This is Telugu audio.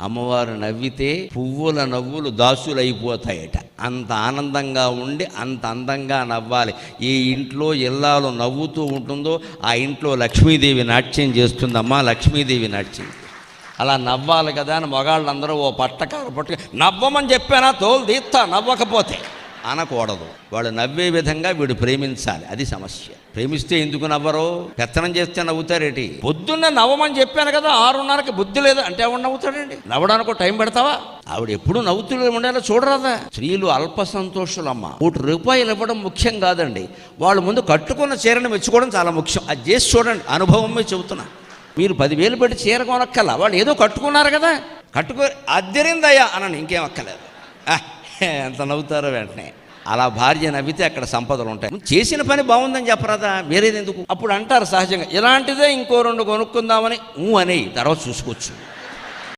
అమ్మవారు నవ్వితే పువ్వుల నవ్వులు దాసులైపోతాయట. అంత ఆనందంగా ఉండి అంత అందంగా నవ్వాలి. ఏ ఇంట్లో ఇల్లాలు నవ్వుతూ ఉంటుందో ఆ ఇంట్లో లక్ష్మీదేవి నాట్యం చేస్తుందమ్మా. లక్ష్మీదేవి నాట్యం అలా నవ్వాలి కదా అని మగాళ్ళందరూ ఓ పట్టకారు పట్టుకు నవ్వమని చెప్పానా తోలు తీస్తా నవ్వకపోతే అనకూడదు. వాడు నవ్వే విధంగా వీడు ప్రేమించాలి. అది సమస్య. ప్రేమిస్తే ఎందుకు నవ్వరు? పెత్తనం చేస్తే నవ్వుతారేటి? పొద్దున్న నవ్వమని చెప్పాను కదా, 6:30కి బుద్ధి లేదు అంటే ఎవడు నవ్వుతాడండి? నవ్వడానికి టైం పెడతావా? ఆవిడ ఎప్పుడు నవ్వుతూ ఉండేలా చూడరాదా? స్త్రీలు అల్ప సంతోషులమ్మ. 1 రూపాయలు ఇవ్వడం ముఖ్యం కాదండి, వాళ్ళు ముందు కట్టుకున్న చీరను మెచ్చుకోవడం చాలా ముఖ్యం. అది చేసి చూడండి, అనుభవమే చెబుతున్నా. మీరు 10,000 పెట్టి చీర కొనక్కల్లా, వాళ్ళు ఏదో కట్టుకున్నారు కదా, కట్టుకో అద్దరిందయ్యా అనని, ఇంకేం అక్కలేదు. ఎంత నవ్వుతారో వెంటనే. అలా భార్య నవ్వితే అక్కడ సంపదలు ఉంటాయి. చేసిన పని బాగుందని చెప్పరాదా? వేరేది ఎందుకు? అప్పుడు అంటారు సహజంగా, ఇలాంటిదే ఇంకో 2 కొనుక్కుందామని అనే తర్వాత చూసుకోవచ్చు.